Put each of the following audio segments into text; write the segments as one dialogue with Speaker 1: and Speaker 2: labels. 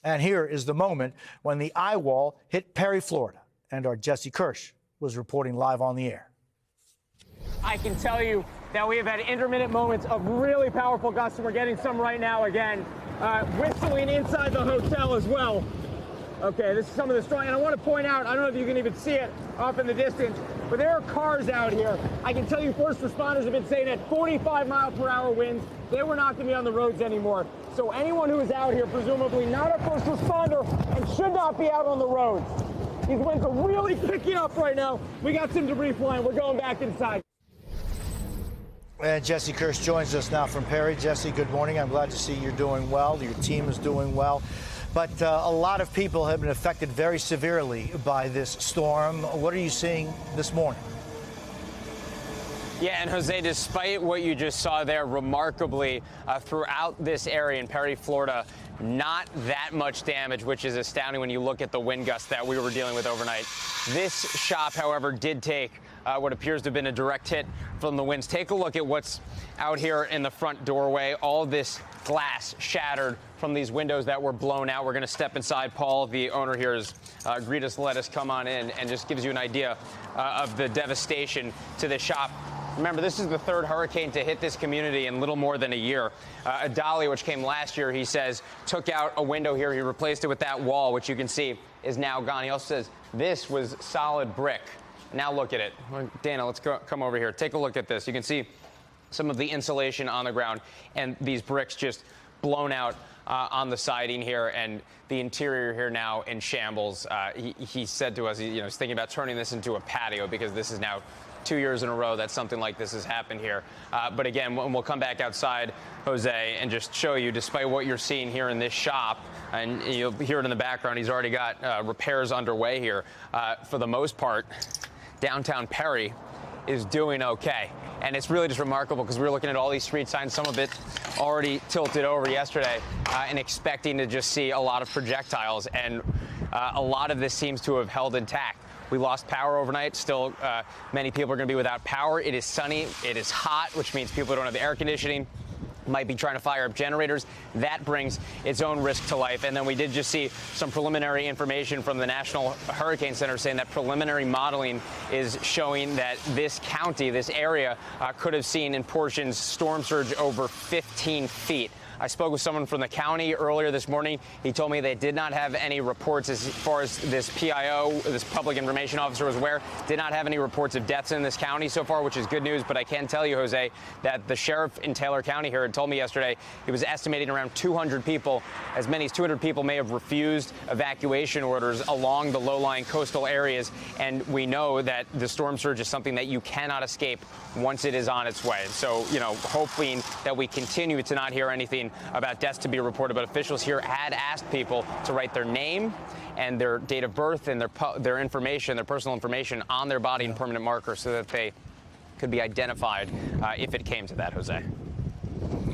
Speaker 1: And here is the moment when the eye wall hit Perry, Florida. And our Jesse Kirsch was reporting live on the air.
Speaker 2: I can tell you that we have had intermittent moments of really powerful gusts, and we're getting some right now again. Whistling inside the hotel as well. Okay, this is some of the strong, and I want to point out, I don't know if you can even see it off in the distance, but there are cars out here. I can tell you first responders have been saying at 45-mile-per-hour winds, they were not going to be on the roads anymore. So anyone who is out here, presumably not a first responder, and should not be out on the roads. These winds are really picking up right now. We got some debris flying. We're going back inside.
Speaker 1: And Jesse Kirsch joins us now from Perry. Jesse, good morning. I'm glad to see you're doing well. Your team is doing well. But a lot of people have been affected very severely by this storm. What are you seeing this morning?
Speaker 2: Yeah, and Jose, despite what you just saw there, remarkably, throughout this area in Perry, Florida, not that much damage, which is astounding when you look at the wind gusts that we were dealing with overnight. This shop, however, did take what appears to have been a direct hit from the winds. Take a look at what's out here in the front doorway. All this glass shattered from these windows that were blown out. We're going to step inside. Paul, the owner here, has agreed to let us come on in and just gives you an idea of the devastation to the shop. Remember, this is the third hurricane to hit this community in little more than a year. Idalia, which came last year, he says, took out a window here. He replaced it with that wall, which you can see is now gone. He also says this was solid brick. Now look at it. Dana, let's come over here. Take a look at this. You can see some of the insulation on the ground and these bricks just blown out on the siding here, and the interior here now in shambles. He said to us, he's thinking about turning this into a patio because this is now 2 years in a row that something like this has happened here. But again, we'll come back outside, Jose, and just show you, despite what you're seeing here in this shop, and you'll hear it in the background, he's already got repairs underway here. For the most part, downtown Perry is doing okay. And it's really just remarkable because we were looking at all these street signs, some of it already tilted over yesterday, and expecting to just see a lot of projectiles. And a lot of this seems to have held intact. We lost power overnight. Still, many people are going to be without power. It is sunny. It is hot, which means people don't have the air conditioning might be trying to fire up generators. That brings its own risk to life. And then we did just see some preliminary information from the National Hurricane Center saying that preliminary modeling is showing that this county, this area, could have seen in portions storm surge over 15 feet. I spoke with someone from the county earlier this morning. He told me they did not have any reports as far as this PIO, this public information officer, was aware, did not have any reports of deaths in this county so far, which is good news. But I can tell you, Jose, that the sheriff in Taylor County here had told me yesterday he was estimating around 200 people. As many as 200 people may have refused evacuation orders along the low-lying coastal areas. And we know that the storm surge is something that you cannot escape once it is on its way. So, hoping that we continue to not hear anything about deaths to be reported, but officials here had asked people to write their name and their date of birth and their information, their personal information on their body in permanent markers so that they could be identified if it came to that, Jose.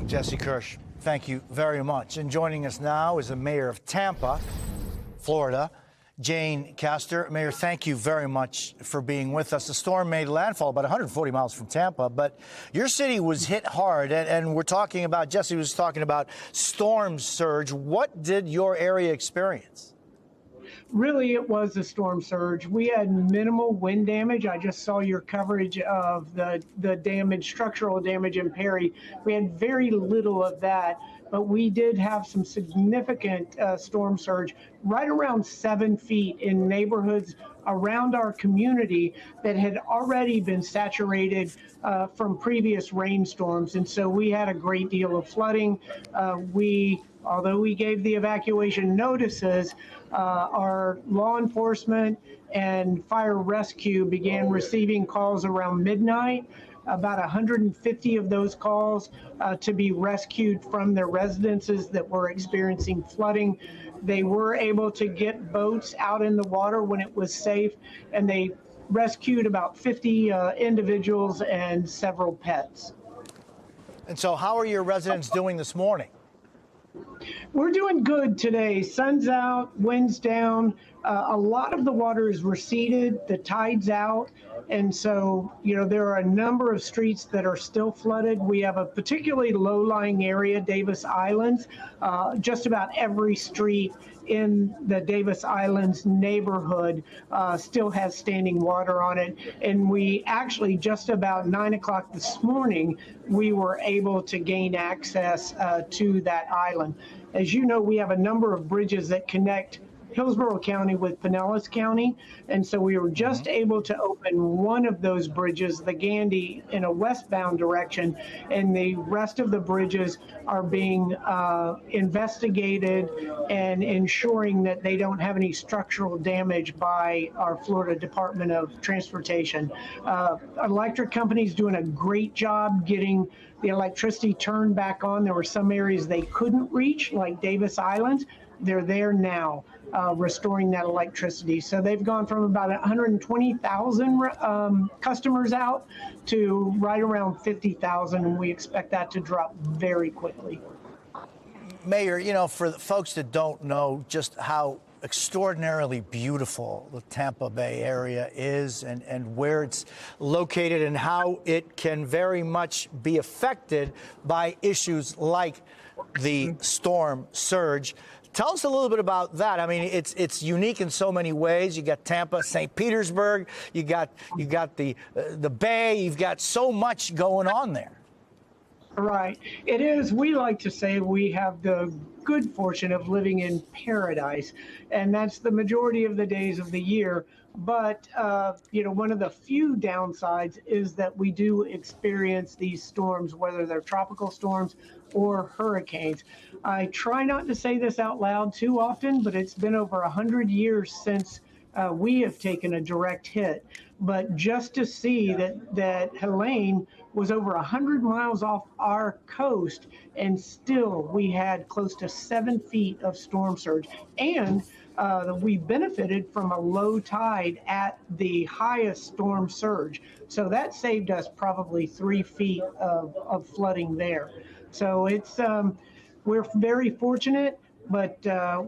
Speaker 1: Jesse Kirsch, thank you very much. And joining us now is the mayor of Tampa, Florida, Jane Castor. Mayor, thank you very much for being with us. The storm made landfall about 140 miles from Tampa, but your city was hit hard, and we're talking about, Jesse was talking about storm surge. What did your area experience?
Speaker 3: Really, it was a storm surge. We had minimal wind damage. I just saw your coverage of the damage, structural damage in Perry. We had very little of that, but we did have some significant storm surge, right around 7 feet in neighborhoods around our community that had already been saturated from previous rainstorms. And so we had a great deal of flooding. Although we gave the evacuation notices, our law enforcement and fire rescue began receiving calls around midnight. About 150 of those calls to be rescued from their residences that were experiencing flooding. They were able to get boats out in the water when it was safe, and they rescued about 50 individuals and several pets.
Speaker 1: And so how are your residents doing this morning?
Speaker 3: We're doing good today. Sun's out, wind's down. A lot of the water is receded, the tide's out. And so, there are a number of streets that are still flooded. We have a particularly low-lying area, Davis Islands. Just about every street in the Davis Islands neighborhood still has standing water on it. And we actually, just about 9 o'clock this morning, we were able to gain access to that island. As you know, we have a number of bridges that connect Hillsborough County with Pinellas County, and so we were just able to open one of those bridges, the Gandy, in a westbound direction, and the rest of the bridges are being investigated and ensuring that they don't have any structural damage by our Florida Department of Transportation. Electric companies doing a great job getting the electricity turned back on. There were some areas they couldn't reach, like Davis Island. They're there now, restoring that electricity. So they've gone from about 120,000 customers out to right around 50,000, and we expect that to drop very quickly.
Speaker 1: Mayor, for the folks that don't know just how extraordinarily beautiful the Tampa Bay area is and where it's located and how it can very much be affected by issues like the storm surge. Tell us a little bit about that. I mean, it's unique in so many ways. You got Tampa, St. Petersburg, you got the Bay, you've got so much going on there.
Speaker 3: Right. It is. We like to say we have the good fortune of living in paradise, and that's the majority of the days of the year. But, one of the few downsides is that we do experience these storms, whether they're tropical storms or hurricanes. I try not to say this out loud too often, but it's been over 100 years since we have taken a direct hit. But just to see that Helene was over 100 miles off our coast, and still we had close to 7 feet of storm surge. And we benefited from a low tide at the highest storm surge. So that saved us probably 3 feet of flooding there. So it's we're very fortunate, but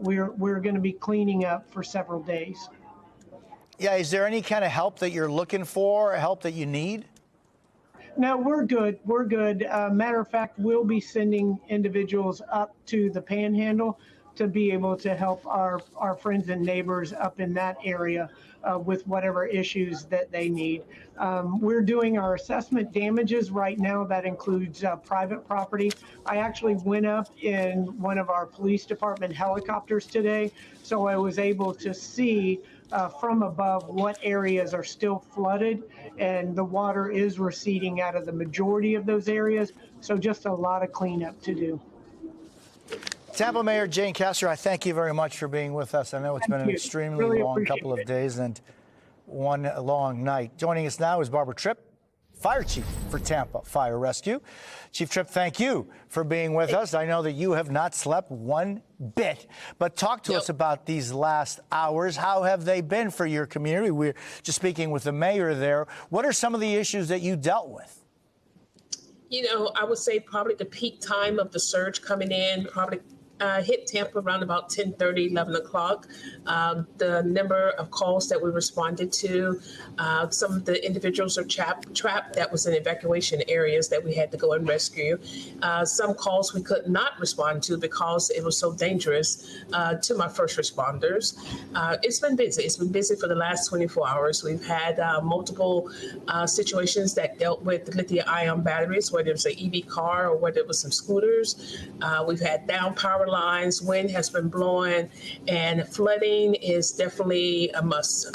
Speaker 3: we're going to be cleaning up for several days.
Speaker 1: Yeah, is there any kind of help that you're looking for, help that you need?
Speaker 3: No, we're good. We're good. Matter of fact, we'll be sending individuals up to the Panhandle to be able to help our friends and neighbors up in that area with whatever issues that they need. We're doing our assessment damages right now. That includes private property. I actually went up in one of our police department helicopters today, so I was able to see from above what areas are still flooded, and the water is receding out of the majority of those areas. So just a lot of cleanup to do.
Speaker 1: Tampa Mayor Jane Castor, I thank you very much for being with us. I know it's been an extremely long couple of days and one long night. Joining us now is Barbara Tripp, Fire Chief for Tampa Fire Rescue. Chief Tripp, thank you for being with us. I know that you have not slept one bit, but talk to us about these last hours. How have they been for your community? We're just speaking with the mayor there. What are some of the issues that you dealt with?
Speaker 4: I would say probably the peak time of the surge coming in probably hit Tampa around about 10:30, 11 o'clock. The number of calls that we responded to, some of the individuals are trapped that was in evacuation areas that we had to go and rescue. Some calls we could not respond to because it was so dangerous to my first responders. It's been busy. It's been busy for the last 24 hours. We've had multiple situations that dealt with lithium-ion batteries, whether it was an EV car or whether it was some scooters. We've had down power lines, wind has been blowing, and flooding is definitely a must.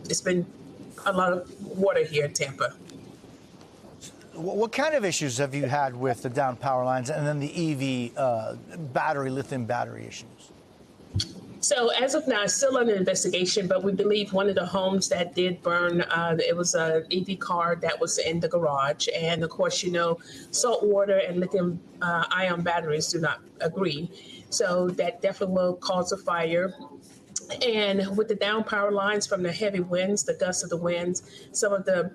Speaker 4: It's been a lot of water here in Tampa.
Speaker 1: What kind of issues have you had with the down power lines and then the EV lithium battery issues?
Speaker 4: So as of now, it's still under investigation, but we believe one of the homes that did burn, it was an EV car that was in the garage. And of course, salt water and lithium ion batteries do not agree. So that definitely will cause a fire. And with the down power lines from the heavy winds, the gusts of the winds, some of the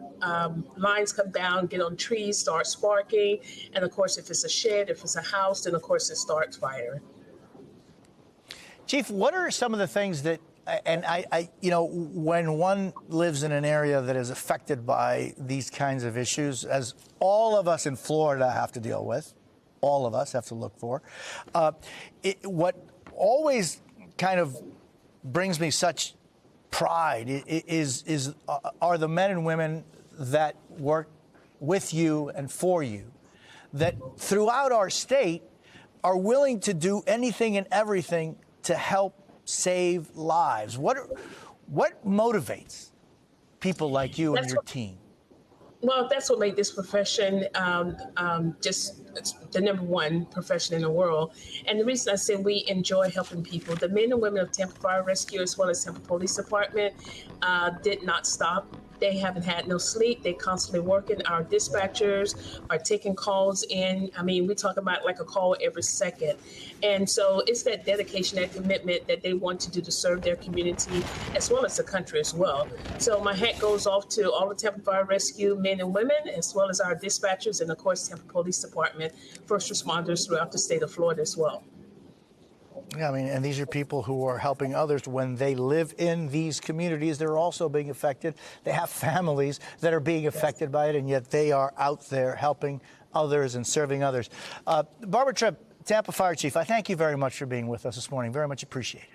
Speaker 4: lines come down, get on trees, start sparking. And of course, if it's a shed, if it's a house, then of course it starts firing.
Speaker 1: Chief, what are some of the things that, and you know, when one lives in an area that is affected by these kinds of issues, as all of us in Florida have to deal with, all of us have to look for, what always kind of brings me such pride are the men and women that work with you and for you, that throughout our state are willing to do anything and everything to help save lives. What motivates people like you and your team?
Speaker 4: Well, that's what made this profession just the #1 profession in the world. And the reason I say we enjoy helping people, the men and women of Tampa Fire Rescue as well as Tampa Police Department did not stop. They haven't had no sleep. They're constantly working. Our dispatchers are taking calls in. I mean, we talk about like a call every second. And so it's that dedication, that commitment that they want to do to serve their community as well as the country as well. So my hat goes off to all the Tampa Fire Rescue men and women, as well as our dispatchers and, of course, Tampa Police Department, first responders throughout the state of Florida as well.
Speaker 1: Yeah, I mean, and these are people who are helping others when they live in these communities. They're also being affected. They have families that are being affected by it, and yet they are out there helping others and serving others. Barbara Tripp, Tampa Fire Chief, I thank you very much for being with us this morning. Very much appreciated.